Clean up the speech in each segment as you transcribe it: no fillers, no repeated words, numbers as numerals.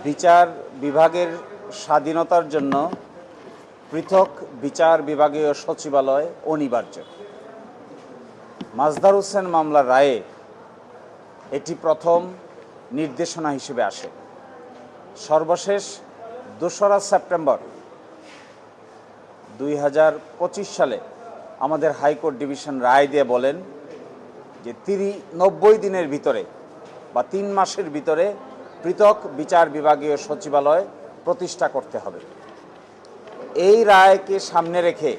বিচার বিভাগের স্বাধীনতার জন্য পৃথক বিচার বিভাগীয় সচিবালয় অনিবার্য। মাজদার হোসেন মামলার রায়ে এটি প্রথম নির্দেশনা হিসেবে আসে। সর্বশেষ 2রা সেপ্টেম্বর 2025 সালে আমাদের হাইকোর্ট ডিভিশন রায় দিয়ে বলেন যে 90 দিনের ভিতরে বা 3 মাসের ভিতরে পৃথক বিচার বিভাগীয় সচিবালয় প্রতিষ্ঠা করতে হবে। এই রায়কে সামনে রেখে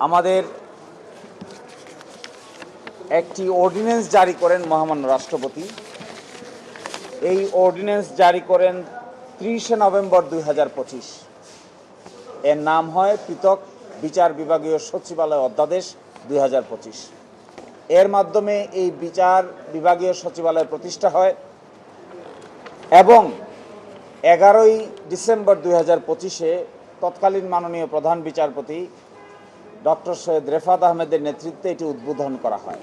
আমাদের একটি অর্ডিন্যান্স জারি করেন মহামান্য রাষ্ট্রপতি। এই অর্ডিন্যান্স জারি করেন 30 নভেম্বর 2025। এর নাম হয় পৃথক বিচার বিভাগীয় সচিবালয় অধ্যাদেশ 2025। এর মাধ্যমে এই বিচার বিভাগীয় সচিবালয় প্রতিষ্ঠা হয় এবং 11 ডিসেম্বর 2025-এ তৎকালীন মাননীয় প্রধান বিচারপতি ডক্টর সৈয়দ রেফাত আহমেদের নেতৃত্বে এটি উদ্বোধন করা হয়।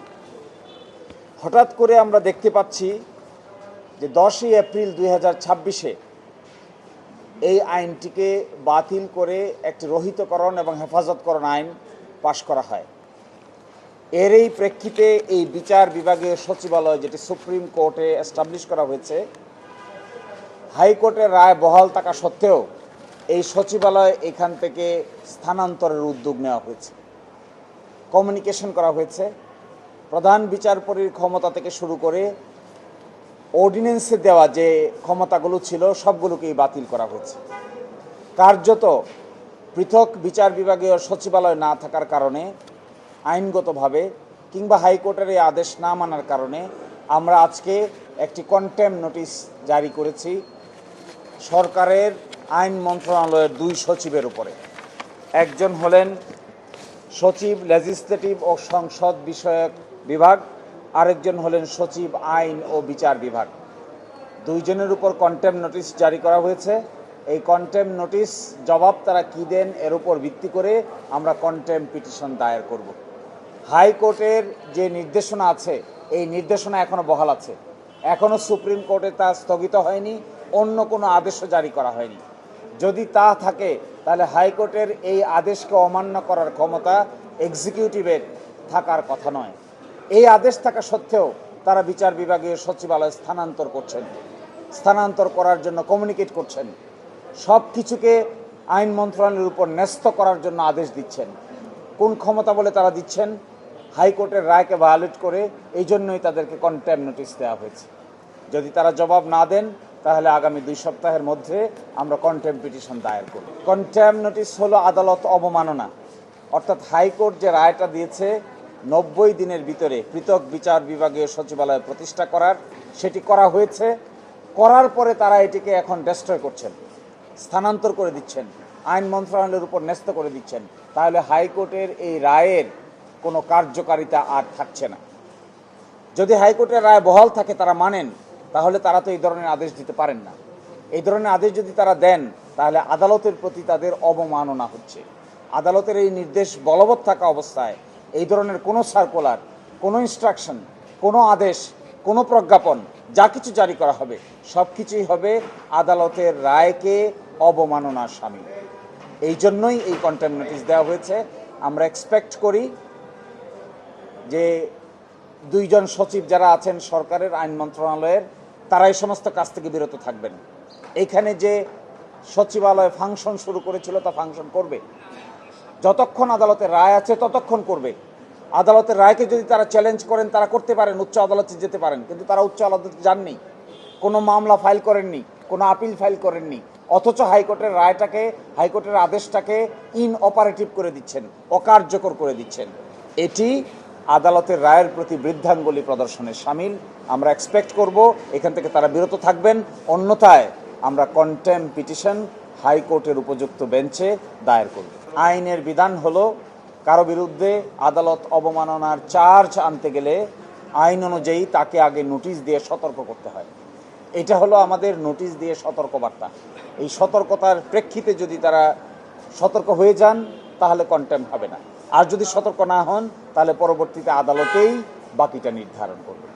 হঠাৎ করে আমরা দেখতে পাচ্ছি যে 10 এপ্রিল 2026-এ এই আইনটিকে বাতিল করে একটি রহিতকরণ এবং হেফাজতকরণ আইন পাশ করা হয়। এর এই প্রেক্ষিতে এই বিচার বিভাগীয় সচিবালয়, যেটি সুপ্রিম কোর্টে এস্টাবলিশ করা হয়েছে, হাইকোর্টের রায় বহাল থাকা সত্ত্বেও এই সচিবালয় এখান থেকে স্থানান্তরের উদ্যোগ নেওয়া হয়েছে। কমিউনিকেশন করা হয়েছে। প্রধান বিচারপতির ক্ষমতা থেকে শুরু করে অর্ডিন্যান্সে দেওয়া যে ক্ষমতাগুলো ছিল সবগুলোকেই বাতিল করা হয়েছে। কার্যত পৃথক বিচার বিভাগীয় সচিবালয় না থাকার কারণে আইনগতভাবে কিংবা হাইকোর্টের এই আদেশ না মানার কারণে আমরা আজকে একটি কন্টেম্প নোটিশ জারি করেছি সরকারের আইন মন্ত্রণালয়ের 2 সচিবের উপরে। একজন হলেন সচিব লেজিসলেটিভ ও সংসদ বিষয়ক বিভাগ, আরেকজন হলেন সচিব আইন ও বিচার বিভাগ। 2 জনের উপর কন্টেম্প নোটিশ জারি করা হয়েছে। এই কন্টেম্প নোটিশ জবাব তারা কী দেন এর উপর ভিত্তি করে আমরা কন্টেম্প পিটিশন দায়ের করব। হাইকোর্টের যে নির্দেশনা আছে এই নির্দেশনা এখনও বহাল আছে। এখনও সুপ্রিম কোর্টে তা স্থগিত হয়নি, অন্য কোনো আদেশও জারি করা হয়নি। যদি তা থাকে তাহলে হাইকোর্টের এই আদেশকে অমান্য করার ক্ষমতা এক্সিকিউটিভের থাকার কথা নয়। এই আদেশ থাকা সত্ত্বেও তারা বিচার বিভাগীয় সচিবালয় স্থানান্তর করছেন, স্থানান্তর করার জন্য কমিউনিকেট করছেন, সব কিছুকে আইন মন্ত্রণালয়ের উপর ন্যস্ত করার জন্য আদেশ দিচ্ছেন। কোন ক্ষমতা বলে তারা দিচ্ছেন? হাইকোর্টের রায়কে ভায়োলেট করে। এই জন্যই তাদেরকে কন্টেম্প নোটিশ দেওয়া হয়েছে। যদি তারা জবাব না দেন তাহলে আগামী 2 সপ্তাহের মধ্যে আমরা কন্টেম্প পিটিশন দায়ের করব। কন্টেম্প নোটিশ হলো আদালত অবমাননা, অর্থাৎ হাইকোর্ট যে রায়টা দিয়েছে 90 দিনের ভিতরে পৃথক বিচার বিভাগীয় সচিবালয় প্রতিষ্ঠা করার, সেটি করা হয়েছে। করার পরে তারা এটিকে এখন ডেস্ট্রয় করছেন, স্থানান্তর করে দিচ্ছেন, আইন মন্ত্রণালয়ের উপর ন্যস্ত করে দিচ্ছেন। তাহলে হাইকোর্টের এই রায়ের কোনো কার্যকারিতা আর থাকছে না। যদি হাইকোর্টের রায় বহাল থাকে, তারা মানেন, তাহলে তারা তো এই ধরনের আদেশ দিতে পারেন না। এই ধরনের আদেশ যদি তারা দেন তাহলে আদালতের প্রতি তাদের অবমাননা হচ্ছে। আদালতের এই নির্দেশ বলবৎ থাকা অবস্থায় এই ধরনের কোনো সার্কুলার, কোনো ইনস্ট্রাকশন, কোনো আদেশ, কোনো প্রজ্ঞাপন যা কিছু জারি করা হবে সব কিছুই হবে আদালতের রায়কে অবমাননার শামিল। এই জন্যই এই কন্টেম্প নোটিশ দেওয়া হয়েছে। আমরা এক্সপেক্ট করি যে 2 জন সচিব যারা আছেন সরকারের আইন মন্ত্রণালয়ের, তারা এই সমস্ত কাজ থেকে বিরত থাকবেন। এখানে যে সচিবালয় ফাংশন শুরু করেছিল তা ফাংশন করবে, যতক্ষণ আদালতের রায় আছে ততক্ষণ করবে। আদালতের রায়কে যদি তারা চ্যালেঞ্জ করেন তারা করতে পারেন, উচ্চ আদালতে যেতে পারেন, কিন্তু তারা উচ্চ আদালতে যাননি, কোনো মামলা ফাইল করেননি, কোনো আপিল ফাইল করেননি। অথচ হাইকোর্টের রায়টাকে, হাইকোর্টের আদেশটাকে ইনঅপারেটিভ করে দিচ্ছেন, অকার্যকর করে দিচ্ছেন। এটি আদালতের রায়ের প্রতি বৃদ্ধাঙ্গুলি প্রদর্শনের শামিল। আমরা এক্সপেক্ট করব এখান থেকে তারা বিরত থাকবেন, অন্যথায় আমরা কন্টেম্প পিটিশন হাইকোর্টের উপযুক্ত বেঞ্চে দায়ের করব। আইনের বিধান হলো কারো বিরুদ্ধে আদালত অবমাননার চার্জ আনতে গেলে আইন অনুযায়ী তাকে আগে নোটিশ দিয়ে সতর্ক করতে হয়। এটা হলো আমাদের নোটিশ দিয়ে সতর্কবার্তা। এই সতর্কতার প্রেক্ষিতে যদি তারা সতর্ক হয়ে যান তাহলে কন্টেম্প হবে না, আর যদি সতর্ক না হন তাহলে পরবর্তীতে আদালতেই বাকিটা নির্ধারণ করবে।